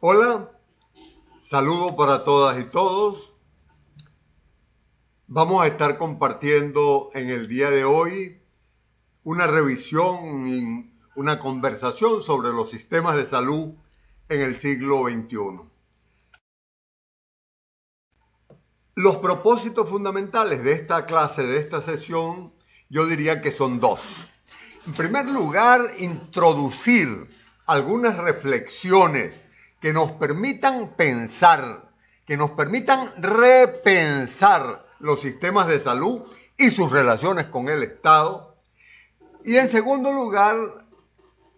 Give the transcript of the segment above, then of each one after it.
Hola, saludo para todas y todos. Vamos a estar compartiendo en el día de hoy una revisión y una conversación sobre los sistemas de salud en el siglo XXI. Los propósitos fundamentales de esta clase, de esta sesión, yo diría que son dos. En primer lugar, introducir algunas reflexiones que nos permitan pensar, que nos permitan repensar los sistemas de salud y sus relaciones con el Estado. Y en segundo lugar,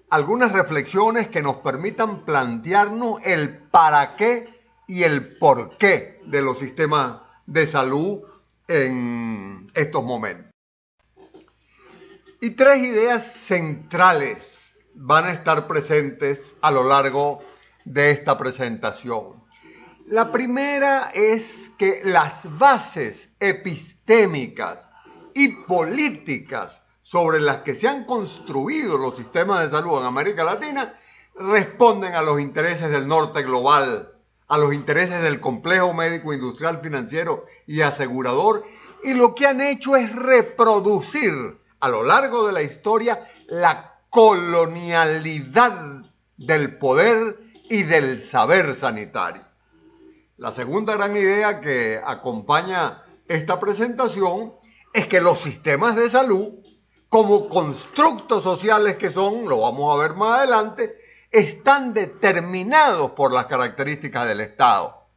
algunas reflexiones que nos permitan plantearnos el para qué y el por qué de los sistemas de salud en estos momentos. Y tres ideas centrales van a estar presentes a lo largo de esta presentación. La primera es que las bases epistémicas y políticas sobre las que se han construido los sistemas de salud en América Latina responden a los intereses del norte global, a los intereses del complejo médico, industrial, financiero y asegurador, y lo que han hecho es reproducir a lo largo de la historia la colonialidad del poder y del saber sanitario. La segunda gran idea que acompaña esta presentación es que los sistemas de salud, como constructos sociales que son, lo vamos a ver más adelante, están determinados por las características del Estado.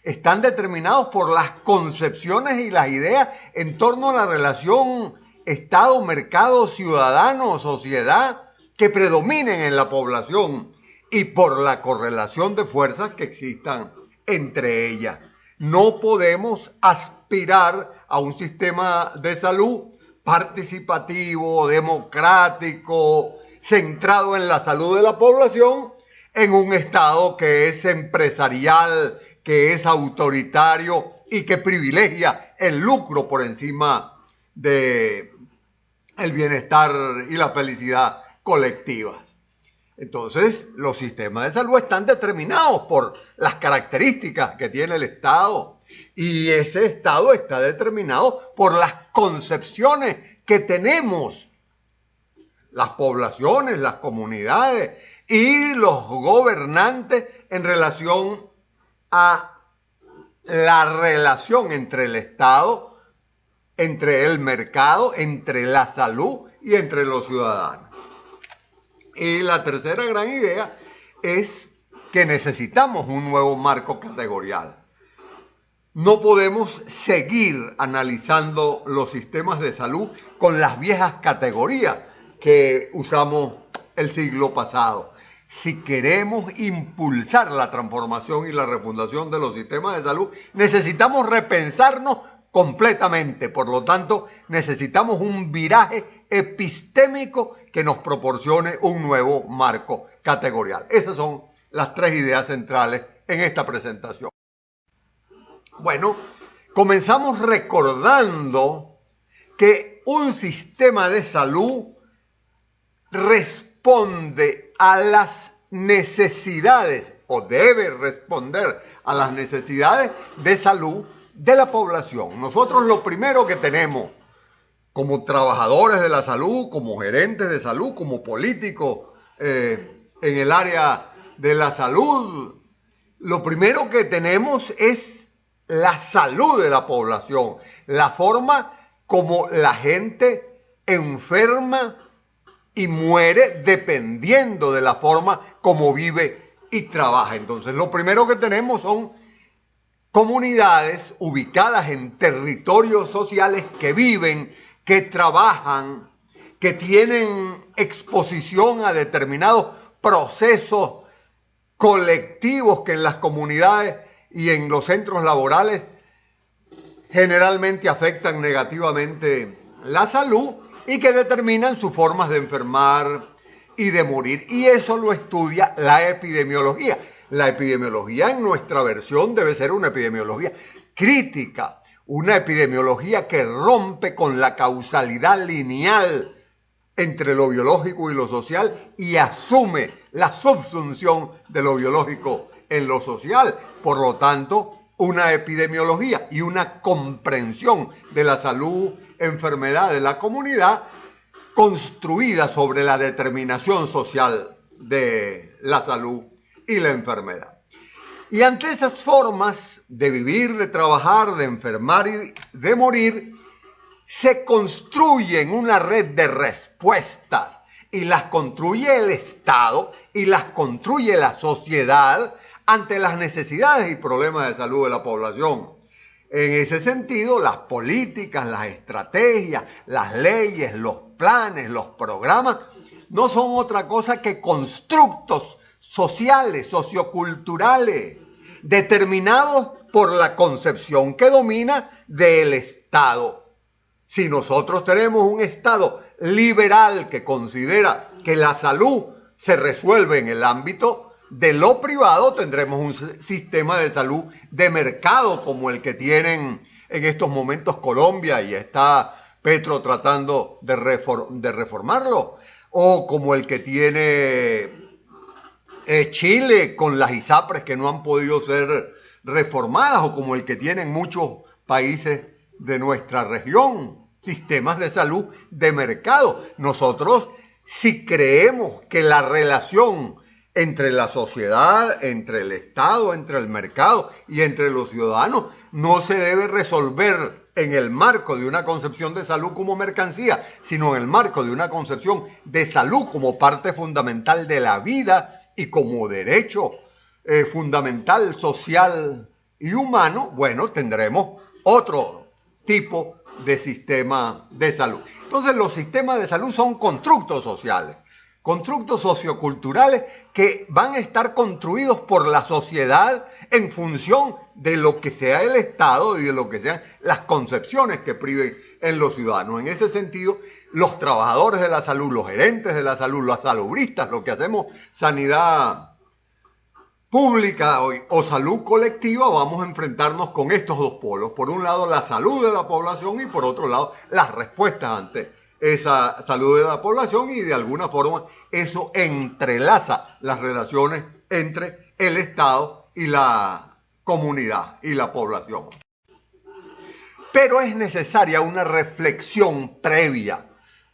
Están determinados por las concepciones y las ideas en torno a la relación Estado, mercado, ciudadano, sociedad que predominen en la población y por la correlación de fuerzas que existan entre ellas. No podemos aspirar a un sistema de salud participativo, democrático, centrado en la salud de la población, en un Estado que es empresarial, que es autoritario y que privilegia el lucro por encima de el bienestar y la felicidad colectivas. Entonces, los sistemas de salud están determinados por las características que tiene el Estado, y ese Estado está determinado por las concepciones que tenemos las poblaciones, las comunidades y los gobernantes en relación a la relación entre el Estado, entre el mercado, entre la salud y entre los ciudadanos. Y la tercera gran idea es que necesitamos un nuevo marco categorial. No podemos seguir analizando los sistemas de salud con las viejas categorías que usamos el siglo pasado. Si queremos impulsar la transformación y la refundación de los sistemas de salud, necesitamos repensarnos completamente. Por lo tanto, necesitamos un viraje epistémico que nos proporcione un nuevo marco categorial. Esas son las tres ideas centrales en esta presentación. Bueno, comenzamos recordando que un sistema de salud responde a las necesidades o debe responder a las necesidades de salud de la población. Nosotros lo primero que tenemos como trabajadores de la salud, como gerentes de salud, como políticos en el área de la salud, lo primero que tenemos es la salud de la población, la forma como la gente enferma y muere dependiendo de la forma como vive y trabaja. Entonces, lo primero que tenemos son comunidades ubicadas en territorios sociales que viven, que trabajan, que tienen exposición a determinados procesos colectivos que en las comunidades y en los centros laborales generalmente afectan negativamente la salud y que determinan sus formas de enfermar y de morir. Y eso lo estudia la epidemiología. La epidemiología en nuestra versión debe ser una epidemiología crítica, una epidemiología que rompe con la causalidad lineal entre lo biológico y lo social y asume la subsunción de lo biológico en lo social. Por lo tanto, una epidemiología y una comprensión de la salud, enfermedad de la comunidad construida sobre la determinación social de la salud y la enfermedad. Y ante esas formas de vivir, de trabajar, de enfermar y de morir, se construyen una red de respuestas y las construye el Estado y las construye la sociedad ante las necesidades y problemas de salud de la población. En ese sentido, las políticas, las estrategias, las leyes, los planes, los programas, no son otra cosa que constructos sociales, socioculturales, determinados por la concepción que domina del Estado. Si nosotros tenemos un Estado liberal que considera que la salud se resuelve en el ámbito de lo privado, tendremos un sistema de salud de mercado como el que tienen en estos momentos Colombia y está Petro tratando de reformarlo, o como el que tiene Chile con las ISAPRES que no han podido ser reformadas, o como el que tienen muchos países de nuestra región, sistemas de salud de mercado. Nosotros, si creemos que la relación entre la sociedad, entre el Estado, entre el mercado y entre los ciudadanos no se debe resolver en el marco de una concepción de salud como mercancía, sino en el marco de una concepción de salud como parte fundamental de la vida y como derecho fundamental, social y humano, bueno, tendremos otro tipo de sistema de salud. Entonces, los sistemas de salud son constructos sociales, constructos socioculturales que van a estar construidos por la sociedad en función de lo que sea el Estado y de lo que sean las concepciones que priven en los ciudadanos. En ese sentido, los trabajadores de la salud, los gerentes de la salud, los salubristas, los que hacemos sanidad pública o salud colectiva, vamos a enfrentarnos con estos dos polos. Por un lado, la salud de la población y por otro lado, las respuestas ante esa salud de la población, y de alguna forma eso entrelaza las relaciones entre el Estado y la comunidad y la población. Pero es necesaria una reflexión previa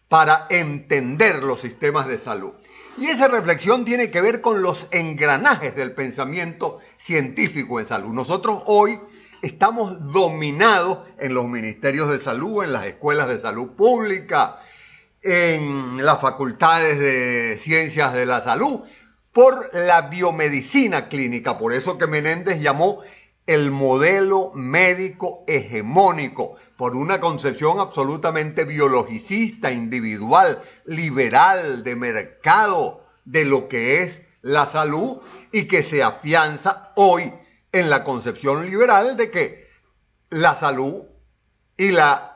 para entender los sistemas de salud. Y esa reflexión tiene que ver con los engranajes del pensamiento científico en salud. Nosotros hoy estamos dominados en los ministerios de salud, en las escuelas de salud pública, en las facultades de ciencias de la salud, por la biomedicina clínica. Por eso que Menéndez llamó el modelo médico hegemónico, por una concepción absolutamente biologicista, individual, liberal, de mercado, de lo que es la salud, y que se afianza hoy en la concepción liberal de que la salud y la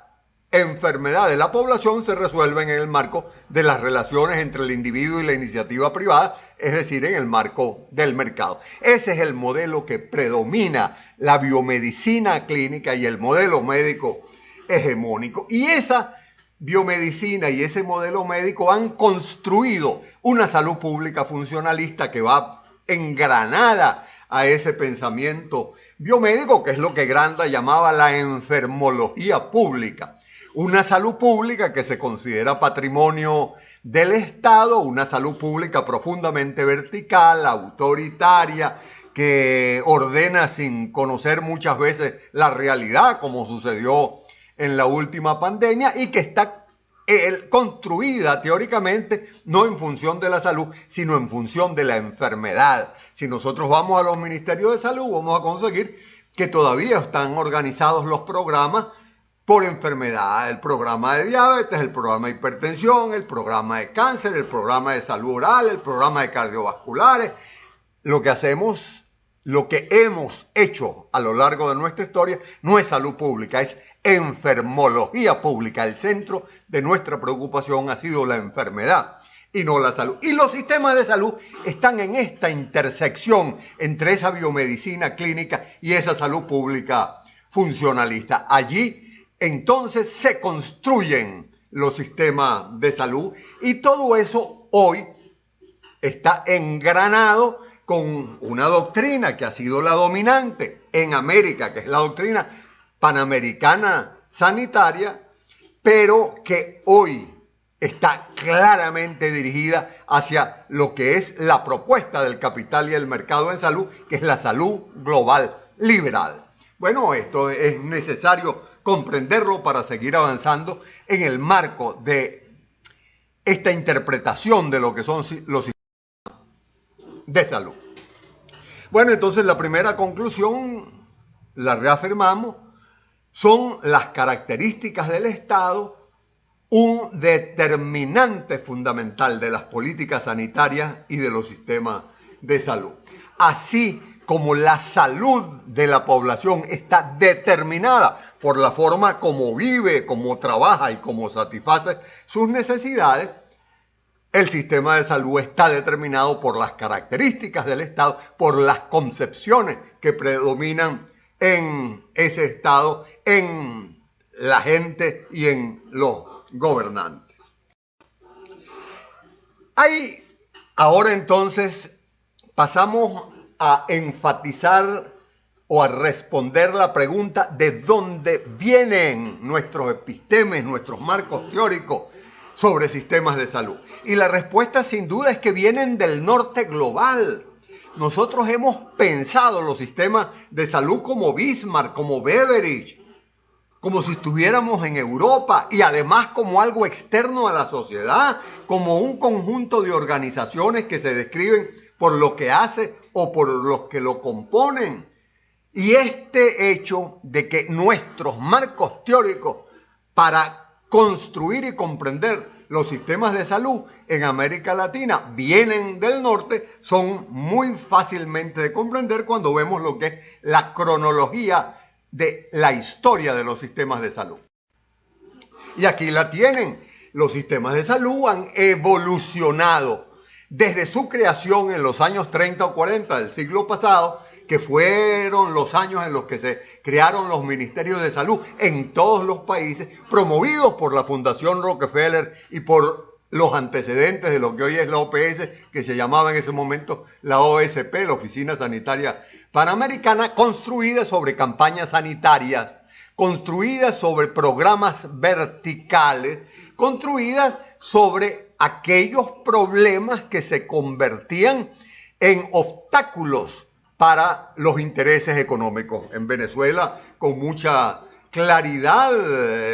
enfermedad de la población se resuelven en el marco de las relaciones entre el individuo y la iniciativa privada, es decir, en el marco del mercado. Ese es el modelo que predomina, la biomedicina clínica y el modelo médico hegemónico. Y esa biomedicina y ese modelo médico han construido una salud pública funcionalista que va engranada a ese pensamiento biomédico, que es lo que Granda llamaba la enfermología pública. Una salud pública que se considera patrimonio del Estado, una salud pública profundamente vertical, autoritaria, que ordena sin conocer muchas veces la realidad, como sucedió en la última pandemia, y que está construida teóricamente no en función de la salud, sino en función de la enfermedad. Si nosotros vamos a los ministerios de salud, vamos a conseguir que todavía están organizados los programas por enfermedad: el programa de diabetes, el programa de hipertensión, el programa de cáncer, el programa de salud oral, el programa de cardiovasculares. Lo que hemos hecho a lo largo de nuestra historia no es salud pública, es enfermología pública. El centro de nuestra preocupación ha sido la enfermedad y no la salud. Y los sistemas de salud están en esta intersección entre esa biomedicina clínica y esa salud pública funcionalista. Allí entonces se construyen los sistemas de salud. Y todo eso hoy está engranado con una doctrina que ha sido la dominante en América, que es la doctrina panamericana sanitaria, pero que hoy está claramente dirigida hacia lo que es la propuesta del capital y el mercado en salud, que es la salud global liberal. Bueno, esto es necesario comprenderlo para seguir avanzando en el marco de esta interpretación de lo que son los sistemas de salud. Bueno, entonces la primera conclusión, la reafirmamos, son las características del Estado, un determinante fundamental de las políticas sanitarias y de los sistemas de salud. Así como la salud de la población está determinada por la forma como vive, como trabaja y como satisface sus necesidades, el sistema de salud está determinado por las características del Estado, por las concepciones que predominan en ese Estado, en la gente y en los gobernantes. Ahora entonces pasamos a enfatizar o a responder la pregunta de dónde vienen nuestros epistemes, nuestros marcos teóricos sobre sistemas de salud. Y la respuesta sin duda es que vienen del norte global. Nosotros hemos pensado los sistemas de salud como Bismarck, como Beveridge, como si estuviéramos en Europa y además como algo externo a la sociedad, como un conjunto de organizaciones que se describen por lo que hace o por los que lo componen. Y este hecho de que nuestros marcos teóricos para construir y comprender los sistemas de salud en América Latina vienen del norte, son muy fácilmente de comprender cuando vemos lo que es la cronología de la historia de los sistemas de salud. Y aquí la tienen. Los sistemas de salud han evolucionado desde su creación en los años 30 o 40 del siglo pasado, que fueron los años en los que se crearon los ministerios de salud en todos los países, promovidos por la Fundación Rockefeller y por los antecedentes de lo que hoy es la OPS, que se llamaba en ese momento la OSP, la Oficina Sanitaria Panamericana, construida sobre campañas sanitarias, construidas sobre programas verticales, construidas sobre aquellos problemas que se convertían en obstáculos para los intereses económicos. En Venezuela, con mucha claridad,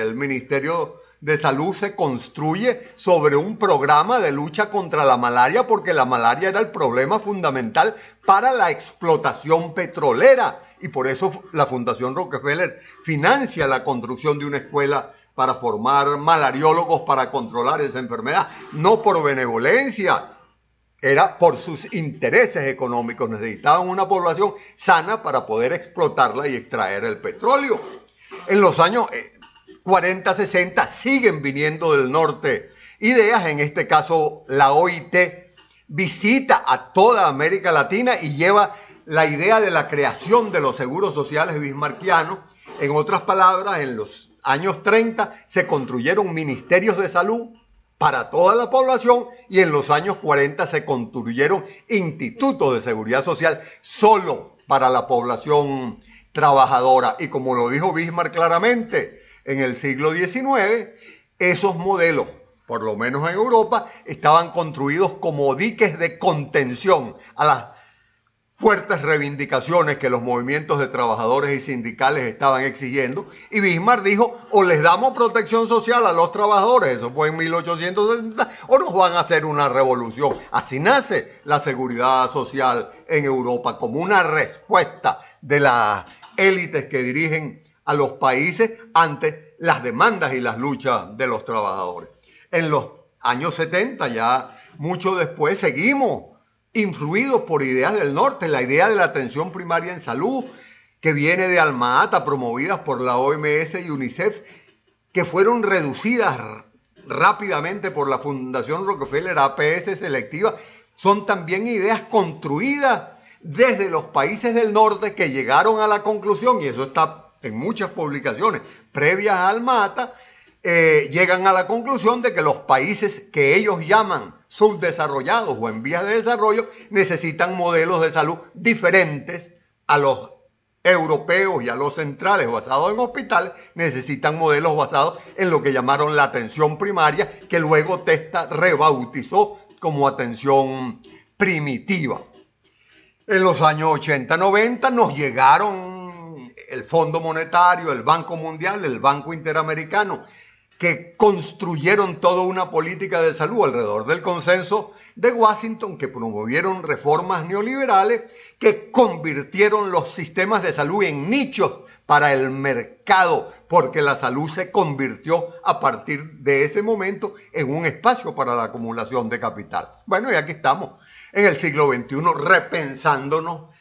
el Ministerio de Salud se construye sobre un programa de lucha contra la malaria, porque la malaria era el problema fundamental para la explotación petrolera. Y por eso la Fundación Rockefeller financia la construcción de una escuela para formar malariólogos para controlar esa enfermedad. No por benevolencia, era por sus intereses económicos. Necesitaban una población sana para poder explotarla y extraer el petróleo. En los años 40, 60 siguen viniendo del norte ideas. En este caso, la OIT visita a toda América Latina y lleva la idea de la creación de los seguros sociales bismarckianos. En otras palabras, en los años 30 se construyeron ministerios de salud para toda la población y en los años 40 se construyeron institutos de seguridad social solo para la población trabajadora. Y como lo dijo Bismarck claramente, en el siglo XIX, esos modelos, por lo menos en Europa, estaban construidos como diques de contención a las fuertes reivindicaciones que los movimientos de trabajadores y sindicales estaban exigiendo. Y Bismarck dijo, o les damos protección social a los trabajadores, eso fue en 1870, o nos van a hacer una revolución. Así nace la seguridad social en Europa, como una respuesta de las élites que dirigen a los países ante las demandas y las luchas de los trabajadores. En los años 70, ya mucho después, seguimos influidos por ideas del norte, la idea de la atención primaria en salud, que viene de Alma Ata, promovidas por la OMS y UNICEF, que fueron reducidas rápidamente por la Fundación Rockefeller APS selectiva, son también ideas construidas desde los países del norte que llegaron a la conclusión, y eso está en muchas publicaciones previas a Alma Ata, llegan a la conclusión de que los países que ellos llaman subdesarrollados o en vías de desarrollo necesitan modelos de salud diferentes a los europeos y a los centrales basados en hospitales, necesitan modelos basados en lo que llamaron la atención primaria, que luego Testa rebautizó como atención primitiva. En los años 80-90 nos llegaron el Fondo Monetario, el Banco Mundial, el Banco Interamericano, que construyeron toda una política de salud alrededor del consenso de Washington, que promovieron reformas neoliberales, que convirtieron los sistemas de salud en nichos para el mercado, porque la salud se convirtió a partir de ese momento en un espacio para la acumulación de capital. Bueno, y aquí estamos, en el siglo XXI, repensándonos,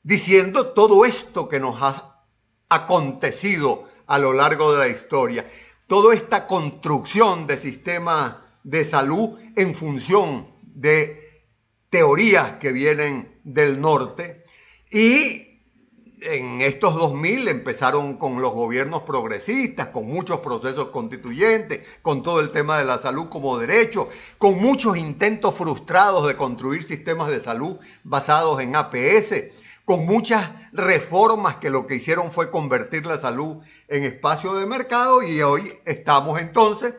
diciendo todo esto que nos ha acontecido a lo largo de la historia, toda esta construcción de sistemas de salud en función de teorías que vienen del norte, y en estos 2000 empezaron con los gobiernos progresistas, con muchos procesos constituyentes, con todo el tema de la salud como derecho, con muchos intentos frustrados de construir sistemas de salud basados en APS, con muchas reformas que lo que hicieron fue convertir la salud en espacio de mercado, y hoy estamos entonces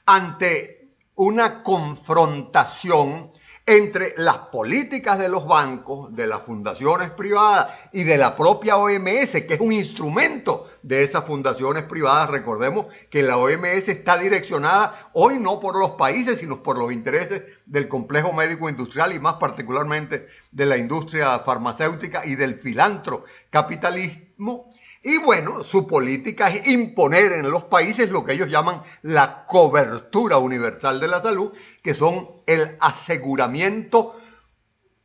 ante una confrontación entre las políticas de los bancos, de las fundaciones privadas y de la propia OMS, que es un instrumento de esas fundaciones privadas. Recordemos que la OMS está direccionada hoy no por los países, sino por los intereses del complejo médico industrial y más particularmente de la industria farmacéutica y del filantro capitalismo. Y bueno, su política es imponer en los países lo que ellos llaman la cobertura universal de la salud, que son el aseguramiento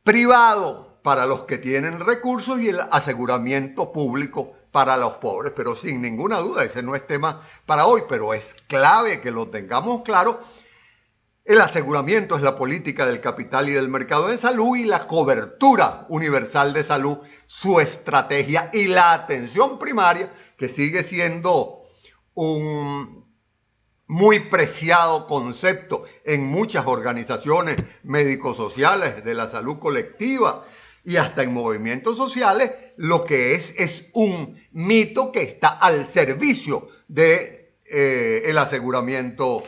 privado para los que tienen recursos y el aseguramiento público para los pobres. Pero sin ninguna duda, ese no es tema para hoy, pero es clave que lo tengamos claro. El aseguramiento es la política del capital y del mercado de salud, y la cobertura universal de salud, su estrategia, y la atención primaria, que sigue siendo un muy preciado concepto en muchas organizaciones médico-sociales de la salud colectiva y hasta en movimientos sociales, lo que es un mito que está al servicio de el aseguramiento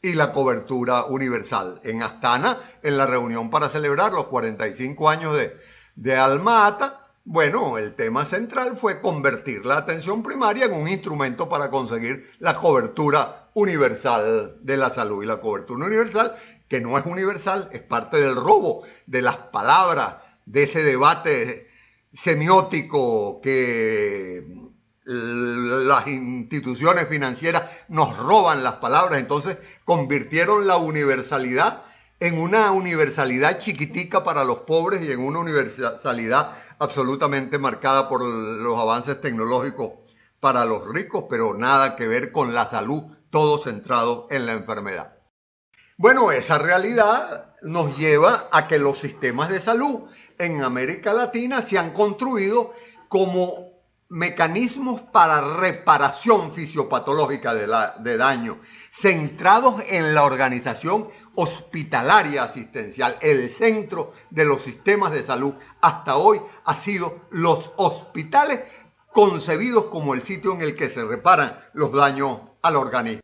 y la cobertura universal. En Astana, en la reunión para celebrar los 45 años de Alma Ata, bueno, el tema central fue convertir la atención primaria en un instrumento para conseguir la cobertura universal de la salud. Y la cobertura universal, que no es universal, es parte del robo de las palabras, de ese debate semiótico que las instituciones financieras nos roban las palabras. Entonces convirtieron la universalidad en una universalidad chiquitica para los pobres y en una universalidad absolutamente marcada por los avances tecnológicos para los ricos, pero nada que ver con la salud, todo centrado en la enfermedad. Bueno, esa realidad nos lleva a que los sistemas de salud en América Latina se han construido como mecanismos para reparación fisiopatológica de daño, centrados en la organización hospitalaria asistencial. El centro de los sistemas de salud hasta hoy ha sido los hospitales, concebidos como el sitio en el que se reparan los daños al organismo.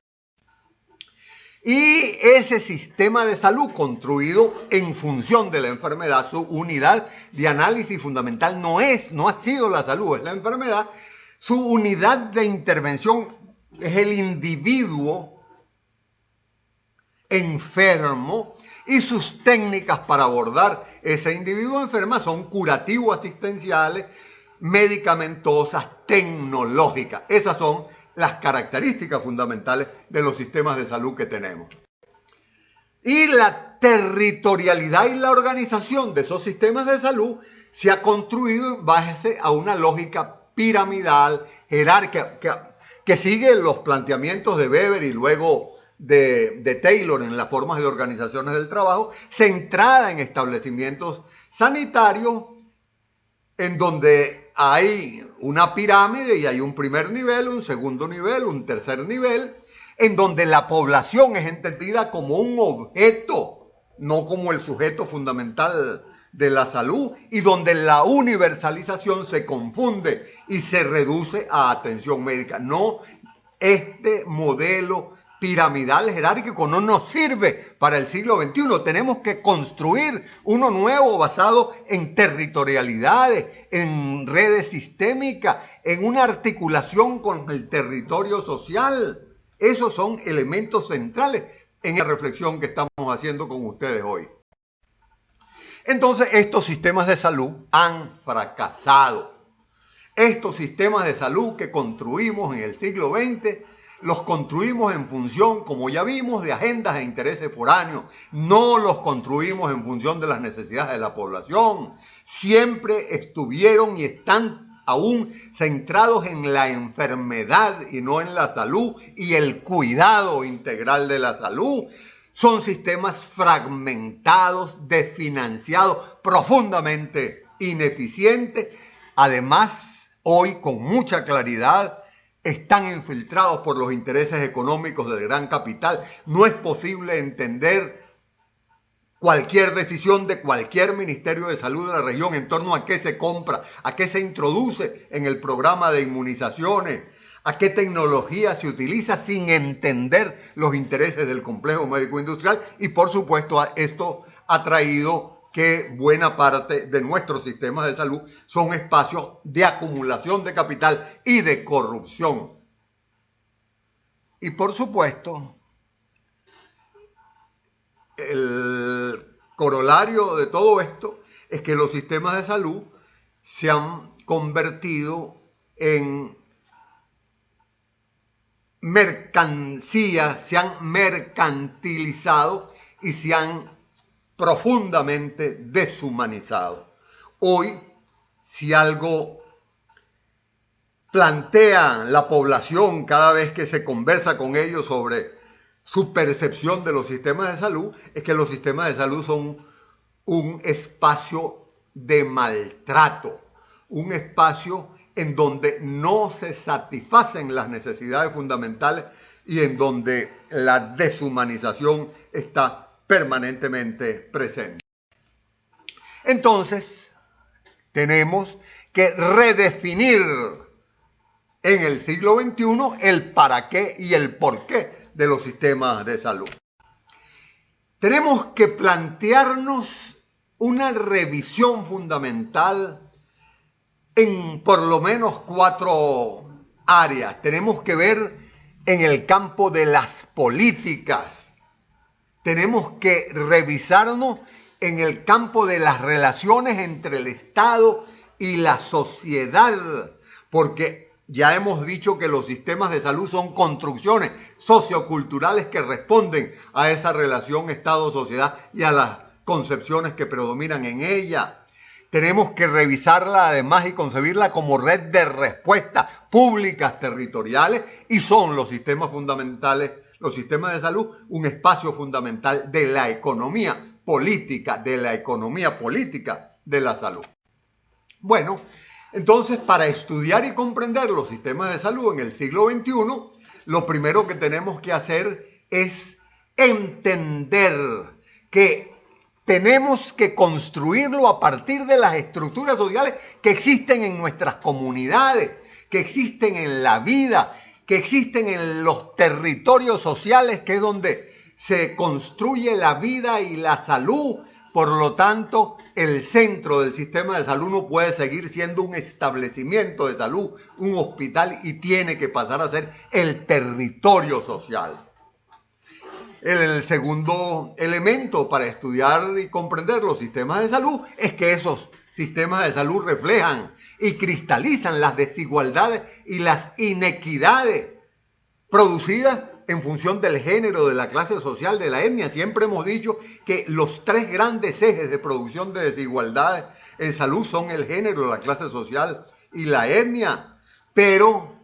Y ese sistema de salud construido en función de la enfermedad, su unidad de análisis fundamental no ha sido la salud, es la enfermedad. Su unidad de intervención es el individuo enfermo, y sus técnicas para abordar ese individuo enfermo son curativo-asistenciales, medicamentosas, tecnológicas. Esas son las características fundamentales de los sistemas de salud que tenemos. Y la territorialidad y la organización de esos sistemas de salud se ha construido en base a una lógica piramidal, jerárquica, que sigue los planteamientos de Weber y luego de Taylor en las formas de organizaciones del trabajo, centrada en establecimientos sanitarios en donde hay una pirámide y hay un primer nivel, un segundo nivel, un tercer nivel, en donde la población es entendida como un objeto, no como el sujeto fundamental de la salud, y donde la universalización se confunde y se reduce a atención médica. No, este modelo piramidal jerárquico no nos sirve para el siglo XXI. Tenemos que construir uno nuevo basado en territorialidades, en redes sistémicas, en una articulación con el territorio social. Esos son elementos centrales en la reflexión que estamos haciendo con ustedes hoy. Entonces, estos sistemas de salud han fracasado. Estos sistemas de salud que construimos en el siglo XX, los construimos en función, como ya vimos, de agendas e intereses foráneos. No los construimos en función de las necesidades de la población. Siempre estuvieron y están aún centrados en la enfermedad y no en la salud y el cuidado integral de la salud. Son sistemas fragmentados, desfinanciados, profundamente ineficientes. Además, hoy con mucha claridad, están infiltrados por los intereses económicos del gran capital. No es posible entender cualquier decisión de cualquier Ministerio de Salud de la región en torno a qué se compra, a qué se introduce en el programa de inmunizaciones, a qué tecnología se utiliza sin entender los intereses del complejo médico-industrial. Y por supuesto esto ha traído que buena parte de nuestros sistemas de salud son espacios de acumulación de capital y de corrupción. Y por supuesto, el corolario de todo esto es que los sistemas de salud se han convertido en mercancías, se han mercantilizado y se han profundamente deshumanizado. Hoy, si algo plantea la población cada vez que se conversa con ellos sobre su percepción de los sistemas de salud, es que los sistemas de salud son un espacio de maltrato, un espacio en donde no se satisfacen las necesidades fundamentales y en donde la deshumanización está permanentemente presente. Entonces, tenemos que redefinir en el siglo XXI el para qué y el por qué de los sistemas de salud. Tenemos que plantearnos una revisión fundamental en por lo menos 4 áreas. Tenemos que ver en el campo de las políticas. Tenemos que revisarnos en el campo de las relaciones entre el Estado y la sociedad, porque ya hemos dicho que los sistemas de salud son construcciones socioculturales que responden a esa relación Estado-sociedad y a las concepciones que predominan en ella. Tenemos que revisarla además y concebirla como red de respuestas públicas territoriales, y son los sistemas fundamentales, los sistemas de salud, un espacio fundamental de la economía política, de la salud. Bueno, entonces para estudiar y comprender los sistemas de salud en el siglo XXI, lo primero que tenemos que hacer es entender que tenemos que construirlo a partir de las estructuras sociales que existen en nuestras comunidades, que existen en la vida, que existen en los territorios sociales, que es donde se construye la vida y la salud. Por lo tanto, el centro del sistema de salud no puede seguir siendo un establecimiento de salud, un hospital, y tiene que pasar a ser el territorio social. El segundo elemento para estudiar y comprender los sistemas de salud es que esos sistemas de salud reflejan y cristalizan las desigualdades y las inequidades producidas en función del género, de la clase social, de la etnia. Siempre hemos dicho que los 3 grandes ejes de producción de desigualdades en salud son el género, la clase social y la etnia. Pero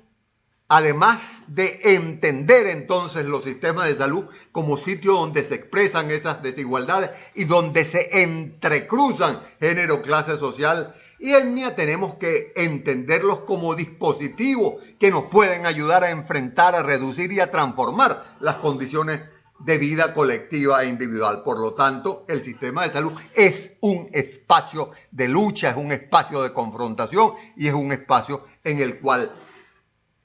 además de entender entonces los sistemas de salud como sitio donde se expresan esas desigualdades y donde se entrecruzan género, clase social y etnia tenemos que entenderlos como dispositivos que nos pueden ayudar a enfrentar, a reducir y a transformar las condiciones de vida colectiva e individual. Por lo tanto, el sistema de salud es un espacio de lucha, es un espacio de confrontación y es un espacio en el cual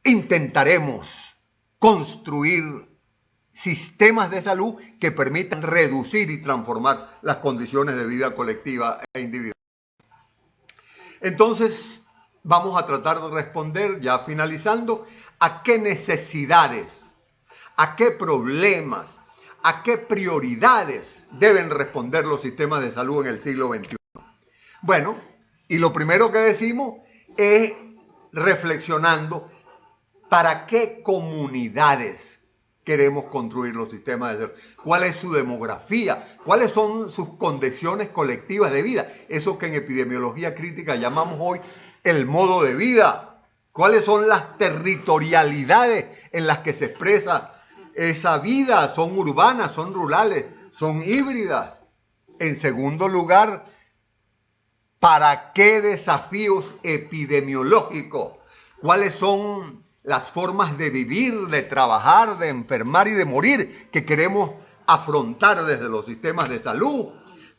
intentaremos construir sistemas de salud que permitan reducir y transformar las condiciones de vida colectiva e individual. Entonces, vamos a tratar de responder, ya finalizando, a qué necesidades, a qué problemas, a qué prioridades deben responder los sistemas de salud en el siglo XXI. Bueno, y lo primero que decimos es reflexionando para qué comunidades queremos construir los sistemas de salud, cuál es su demografía, cuáles son sus condiciones colectivas de vida, eso que en epidemiología crítica llamamos hoy el modo de vida, cuáles son las territorialidades en las que se expresa esa vida, son urbanas, son rurales, son híbridas. En segundo lugar, ¿para qué desafíos epidemiológicos? ¿Cuáles son las formas de vivir, de trabajar, de enfermar y de morir que queremos afrontar desde los sistemas de salud?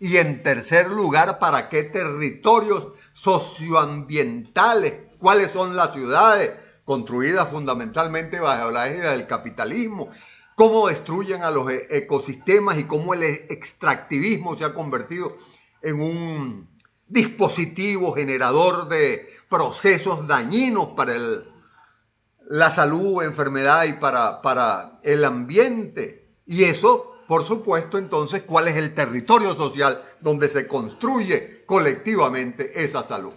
Y en tercer lugar, ¿para qué territorios socioambientales? ¿Cuáles son las ciudades construidas fundamentalmente bajo la égida del capitalismo? ¿Cómo destruyen a los ecosistemas y cómo el extractivismo se ha convertido en un dispositivo generador de procesos dañinos para la salud, enfermedad y para el ambiente? Y eso, por supuesto, entonces, ¿cuál es el territorio social donde se construye colectivamente esa salud?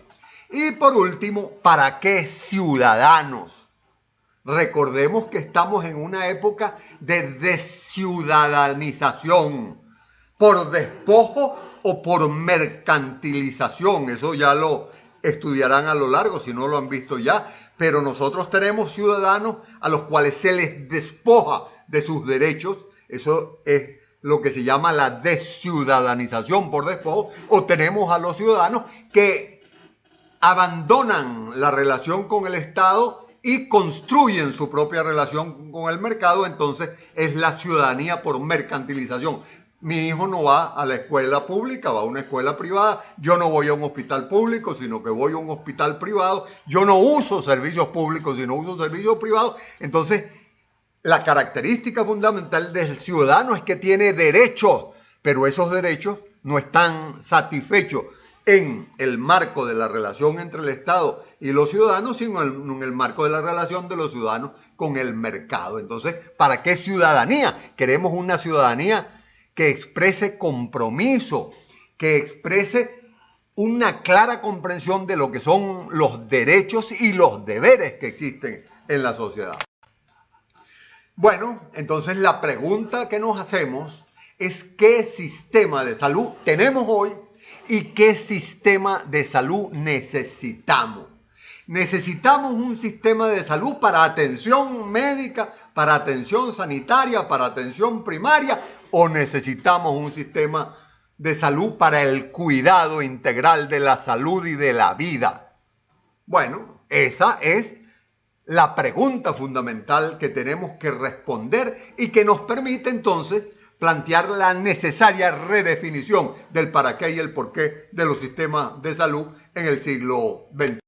Y por último, ¿para qué ciudadanos? Recordemos que estamos en una época de desciudadanización, por despojo o por mercantilización. Eso ya lo estudiarán a lo largo, si no lo han visto ya. Pero nosotros tenemos ciudadanos a los cuales se les despoja de sus derechos. Eso es lo que se llama la desciudadanización por despojo. O tenemos a los ciudadanos que abandonan la relación con el Estado y construyen su propia relación con el mercado. Entonces es la ciudadanía por mercantilización. Mi hijo no va a la escuela pública, va a una escuela privada. Yo no voy a un hospital público, sino que voy a un hospital privado. Yo no uso servicios públicos, sino uso servicios privados. Entonces, la característica fundamental del ciudadano es que tiene derechos, pero esos derechos no están satisfechos en el marco de la relación entre el Estado y los ciudadanos, sino en el marco de la relación de los ciudadanos con el mercado. Entonces, ¿para qué ciudadanía? Queremos una ciudadanía que exprese compromiso, que exprese una clara comprensión de lo que son los derechos y los deberes que existen en la sociedad. Bueno, entonces la pregunta que nos hacemos es ¿qué sistema de salud tenemos hoy y qué sistema de salud necesitamos? Necesitamos un sistema de salud para atención médica, para atención sanitaria, para atención primaria, o necesitamos un sistema de salud para el cuidado integral de la salud y de la vida. Bueno, esa es la pregunta fundamental que tenemos que responder y que nos permite entonces plantear la necesaria redefinición del para qué y el por qué de los sistemas de salud en el siglo XXI.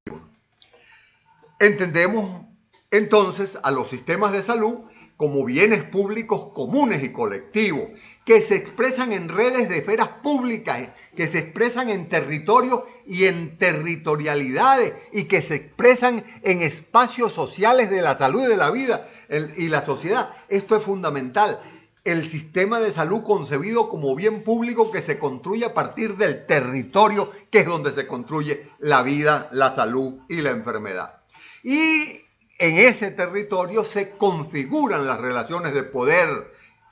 Entendemos entonces a los sistemas de salud como bienes públicos comunes y colectivos, que se expresan en redes de esferas públicas, que se expresan en territorios y en territorialidades, y que se expresan en espacios sociales de la salud y de la vida y la sociedad. Esto es fundamental. El sistema de salud concebido como bien público que se construye a partir del territorio, que es donde se construye la vida, la salud y la enfermedad. Y en ese territorio se configuran las relaciones de poder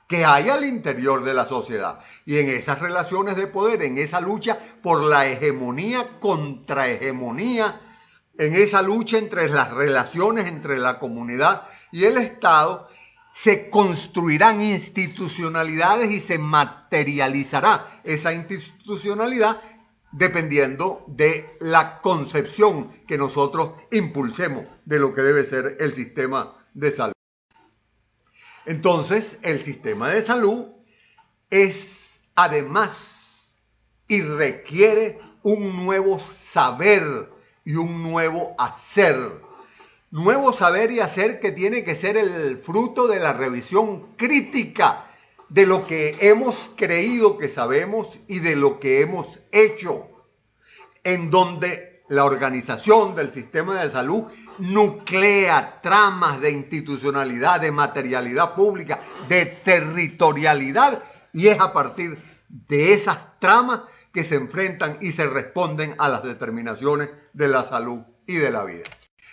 que hay al interior de la sociedad. Y en esas relaciones de poder, en esa lucha por la hegemonía contra hegemonía, en esa lucha entre las relaciones entre la comunidad y el Estado, se construirán institucionalidades y se materializará esa institucionalidad dependiendo de la concepción que nosotros impulsemos de lo que debe ser el sistema de salud. Entonces, el sistema de salud es además y requiere un nuevo saber y un nuevo hacer. Nuevo saber y hacer que tiene que ser el fruto de la revisión crítica de lo que hemos creído que sabemos y de lo que hemos hecho, en donde la organización del sistema de salud nuclea tramas de institucionalidad, de materialidad pública, de territorialidad, y es a partir de esas tramas que se enfrentan y se responden a las determinaciones de la salud y de la vida.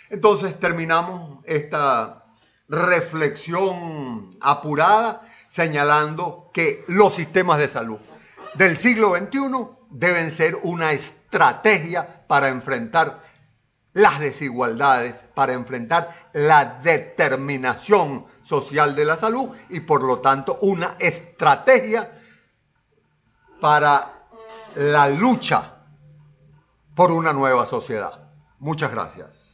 Entonces terminamos esta reflexión apurada señalando que los sistemas de salud del siglo XXI deben ser una estrategia para enfrentar las desigualdades, para enfrentar la determinación social de la salud y por lo tanto una estrategia para la lucha por una nueva sociedad. Muchas gracias.